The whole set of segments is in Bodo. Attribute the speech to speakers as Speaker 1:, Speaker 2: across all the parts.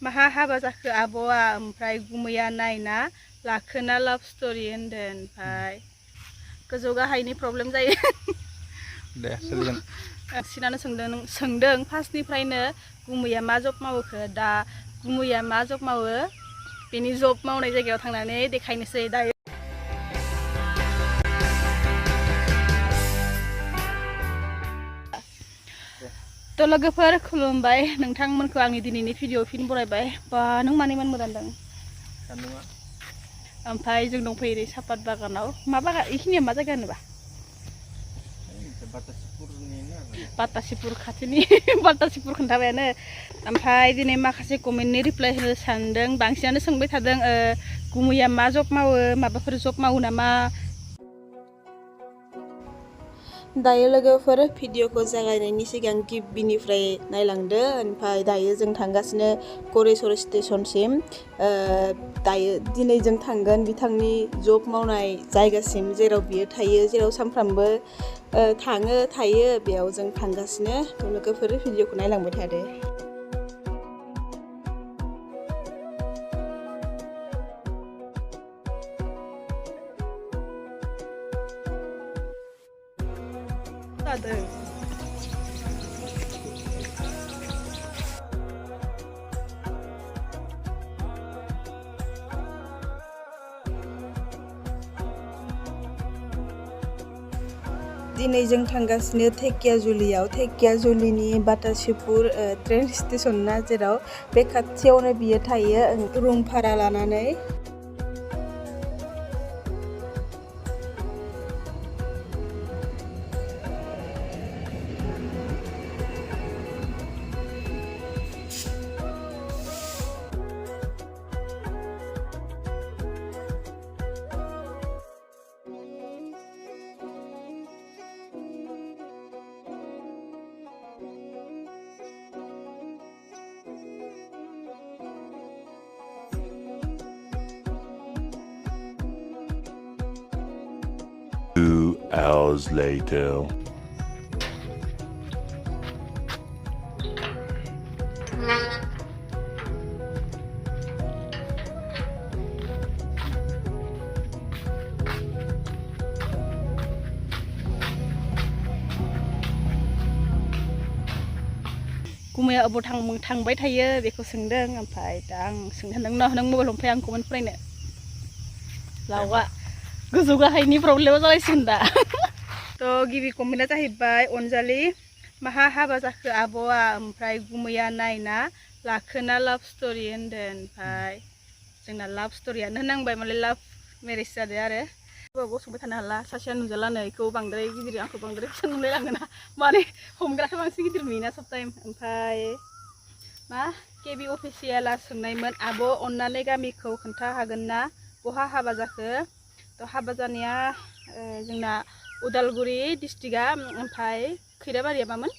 Speaker 1: Maha हाबा जाखो आब'आ ओमफ्राय गुमैया नायना लाखोना लाभ स्ट'रि होनदों ओमफ्राय गोजौ गाहायनि प्रब्लेम जायो
Speaker 2: दे सोलिगोन
Speaker 1: सिनानो सोंदों फार्स्टनिफ्रायनो गुमैया मा जब मावोखो दा गुमैया मा जब मावो बेनि जब मावनाय जायगायाव थांनानै देखायनोसै दायो तो लोगोफोर खुलुमबाय नोंथांमोनखौ आंनि दिनैनि भिडिअ फिन बरायबाय बा नों मानैमोन मोदानदों ओमफ्राय जों दंफैयो सापात बागानाव मा बागान इखिनिया मा जायगा होनोबा बातासिपुर खाथिनि बातासिपुर खोन्थाबायानो ओमफ्राय दिनै माखासे कमेन्टनि रिप्लाय होनो सानदों बांसिनानो सोंबाय थादों गुमैया मा जब मावो माबाफोर जब मावो नामा दायो लोगोफोर भिडिअखौ जागायनायनि सिगां गिबिनिफ्राय नायलांदो ओमफ्राय दायो जों थांगासिनो गरेस्वर स्टेशनसिम दायो दिनै जों थांगोन बिथांनि जब मावनाय जायगासिम जेराव बियो थायो जेराव सानफ्रामबो थायो बेयाव जों थांगासिनो लोगोफोर भिडिअखौ नायलांबाय थादो दिनै जों थांगासिनो धेकियाजुलिनि बातासिपुर ट्रेन स्टेशन ना जेराव बे खाथियावनो बियो थायो रुम भारा लानानै
Speaker 3: Hours later.
Speaker 1: गुमैया अबाव थांबाय थायो बेखौ सोंदों ओमफ्राय दा आं सोंदों नों मबाइल हमफाय आं कमेन्ट फरायनो लावा गोजौ गाहायनि प्रब्लेमा जालायसिगोन दा तो गिबि कमेन्टआ जाहैबाय अनजालि माहा हाबा जाखो आब'आ ओमफ्राय गुमैया नायना लाखोना लाभ स्ट'रि होनदों ओमफ्राय जोंना लाभ स्ट'रियानो होनांबाय माने लाभ मेरेज जादों आरो गसंबाय थानो हाला सासेया नुजालानो बेखौ बांद्राय गिदिर आंखौ बांद्राय फिसा नुलायलाङोना माने हमग्राखौ बांसिन गिदिर नुयोना सब टाइम ओमफ्राय मा केबि अफिसियेला सोंनायमोन आब' अननानै गामिखौ खोन्था हागोन ना बहा हाबा जाखो तो हाबा जानाया जोंना उदालगुरि डिस्ट्रिक्टआ ओमफ्राय खैराबारिया मामोन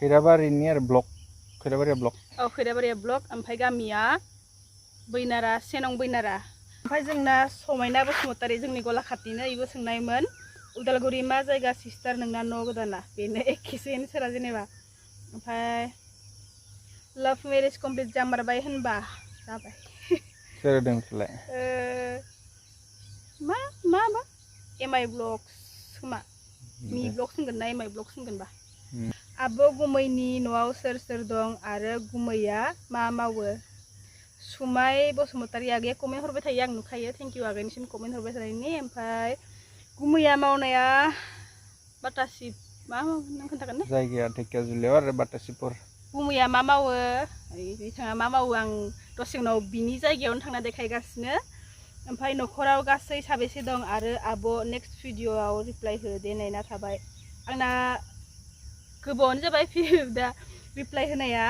Speaker 2: खैराबारिनि आरो ब्लक खैराबारिया ब्लक
Speaker 1: खैराबारिया ब्लक ओमफ्राय गामिया बैनारा सेनं बैनारा ओमफ्राय जोंना समायना बसुमतारी जोंनि गलाखाथिनो इबो सोंनायमोन उदालगुरि मा जायगा सिस्टार नोंना न' गोदाना बेनो एखेसो एनसारा जेनेबा ओमफ्राय लाभ मेरेज कमप्लिट जामारबाय होनबा जाबाय
Speaker 2: सोर दोंलाय
Speaker 1: मा एमआइ ब्लग्स खोमा मि ब्लग्स होनगोन ना एमआइ ब्लग्स होनगोनबा आब' गुमैनि न'आव सोर सोर दं आरो गुमैया मा मावो सुमाय बसुमतारी आगैया कमेन्ट हरबाय थायो आं नुखायो थेंक इउ आगैनिसिम कमेन्ट हरबाय थानायनि ओमफ्राय गुमैया मावनाया बातासि मा नों खोन्थागोन ने
Speaker 2: जायगाया धेकियाजुलियाव आरो बातासिपुर
Speaker 1: गुमैया मा मावो बिथाङा मा मावो आं दसे उनाव बिनि जायगायावनो थांना देखायगासिनो ओमफ्राय न'खराव गासै साबेसे दं आरो आब' नेक्स्ट भिडिअआव रिप्लाय हो दे नायना थाबाय आंना गोबावानो जाबाय दा रिप्लाय होनाया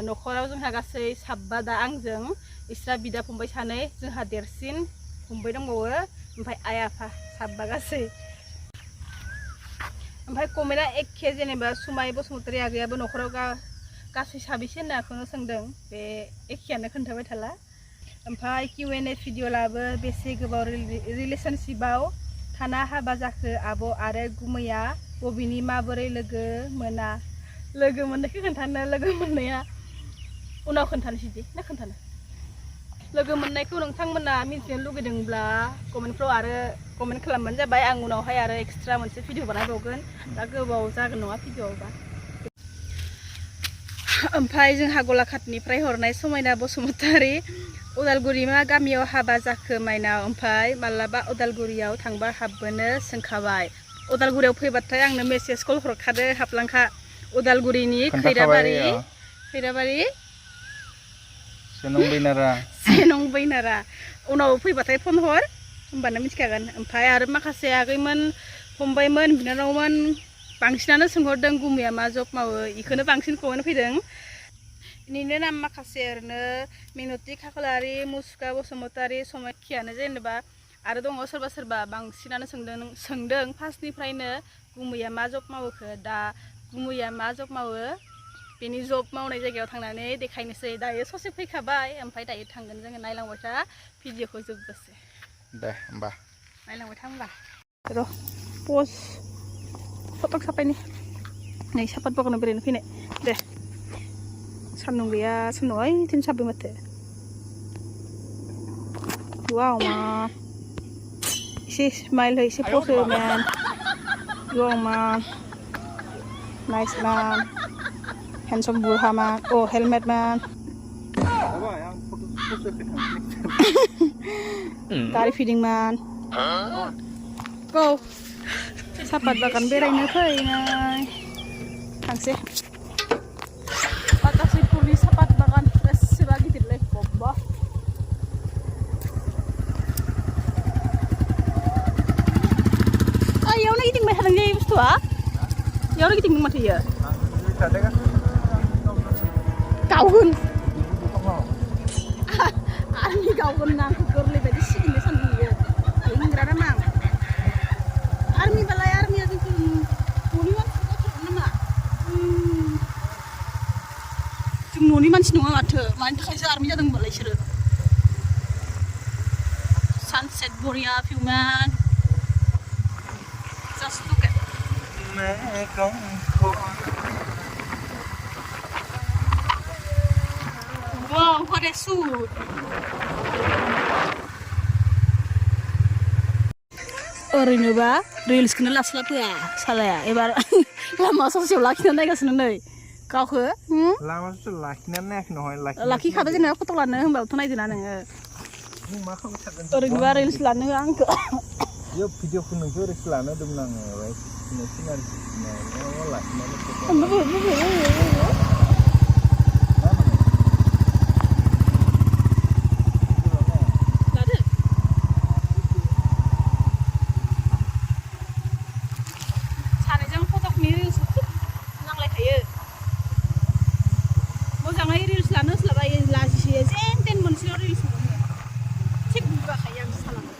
Speaker 1: न'खराव जोंहा गासै साबा दा आंजों इस्रा बिदा फंबाय सानै जोंहा देरसिन फंबाय दंबावो ओमफ्राय आइ आफा साबा गासै ओमफ्राय कमेन्टआ एखे जेनेबा सुमाय बसुमतारी आगैयाबो न'खराव गासै साबेसे होननाखौनो सोंदों बे एखेयानो खोन्थाबाय थाला ओमफ्राय Q&A भिडिअ लाबो बेसे गोबाव रिलेशनशिपआव थाना हाबा जाखो आब' आरो गुमैया बबेनि माबोरै लोगो मोना लोगो मोननायखौ खोन्थानो लोगो मोननाया उनाव खोन्थानोसै दे ना खोन्थानो लोगो मोननायखौ नोंथांमोना मिथिनो लुगैदोंब्ला कमेन्टफ्राव आरो कमेन्ट खालामबानो जाबाय आं उनावहाय आरो एक्सट्रा मोनसे भिडिअ बानायबावगोन दा गोबाव जागोन नङा भिडिअबा ओमफ्राय जोंहा गलाघाटनिफ्राय हरनाय समायना बसुमतारी उदालगुरि मा गामियाव हाबा जाखो माइनाव ओमफ्राय मालाबा उदालगुरियाव थांबा हाबबोनो सोंखाबाय उदालगुरियाव फैबाथाय आंनो मेसेज कल हरखादो हाबलांखा उदालगुरिनि खैराबारि सेनं बैनारा उनाव फैबाथाय फन हर होमबानो मिथिखागोन ओमफ्राय आरो माखासे आगैमोन फंबायमोन बिनानावमोन बांसिनानो सोंहरदों गुमैया मा जब मावो इखौनो बांसिन कमेन्ट फैदों इनिनो नाम माखासे ओरैनो मिनति खाख्लारि मुसुखा बसुमतारी समायखियानो जेनेबा आरो दङ सोरबा सोरबा बांसिनानो सोंदों फार्स्टनिफ्रायनो गुमैया मा जब मावोखो दा गुमैया मा जब मावो बेनि जब मावनाय जायगायाव थांनानै देखायनोसै दायो ससे फैखाबाय ओमफ्राय दायो थांगोन जोङो नायलांबाय था भिडिअखौ जोबजासे
Speaker 2: दे होमबा
Speaker 1: नायलांबाय था होमबा र' पज फटक साफायनि नै सापात बागानाव बेरायनो फैनाय दे सान्दुं गैया सान्दुं ओइथिं साब्बाय माथो वाव मा एसे स्माइल हो एसे पज हो मेन वाव मा नाइस मान handsome burha man oh helmet man tari feeding man go sapat bagan berayno fैनाय थांसै बातासिपुरनि सापात बागान बेसेबा गिदिरलै बबा इयावनो गिदिंबाय थादों जायो बुस्थुआ इयावनो गिदिंदों माथो इयो गावगोन आंनि गावगोन नांखौ गोरलै बायदि सिगिनो सान्दों बियो हिंग्रा नामा आर्मिबालाय आर्मिया जोंखौ न'नि मानसिखौ गावथारगोन नामा जों न'नि मानसि नङा माथो मानि थाखायसो आर्मि जादों होनबालाय बिसोरो सानसेट बरिया फिउमेन just look at wow what a suit ओरैनोबा रिल्सखौनो लास्ला फैया सालाया एबार लामा ससेयाव लाखिनानै नायगासिनो नै गावखौ
Speaker 2: लामा ससेयाव लाखिनानै नायाखै नहय
Speaker 1: लाखिखादो जेनेबा फट' लानो होनबाबोथ' नायदोना नोङो ओरैनोबा रिल्स लानो होआ आंखौ
Speaker 2: यो भिडिअखौ नोंखौ रिल्स लानो होदोंमोन आङो सिनारि लाखिनानै
Speaker 1: मोजाङै रिल्स लानो सोलाबायो लाजियो जेन तेन मोनसेल' रिल्स मोनो थिग बुगाखायो आं सालानो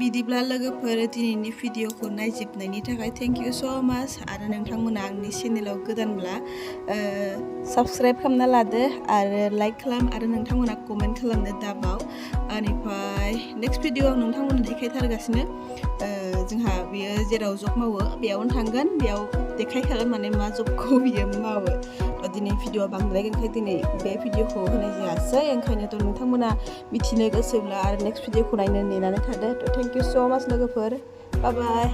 Speaker 1: बिदिब्ला लोगोफोर दिनैनि भिडिअखौ नायजोबनायनि थाखाय थेंक इउ स' माच आरो नोंथांमोना आंनि चेनेलाव गोदानब्ला साबस्क्राइब खालामना लादो आरो लाइक खालाम आरो नोंथांमोना कमेन्ट खालामनो दाबाव बेनिफ्राय नेक्स्ट भिडिअ आं नोंथांमोननो देखायथारगासिनो जोंहा बियो जेराव जब मावो बेयावनो थांगोन बेयाव देखायखागोन माने मा जबखौ बियो मावो दिनै भिडिअआ बांद्रायगोनखाय दिनै बे भिडिअखौ होनाय जायासै ओंखायनोथ' नोंथांमोना मिथिनो गोसोब्ला आरो नेक्स्ट भिडिअखौ नायनो नेनानै थादो थेंक इउ स' माच लोगोफोर बाय बाय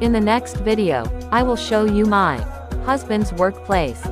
Speaker 4: In the next video, I will show you my husband's workplace.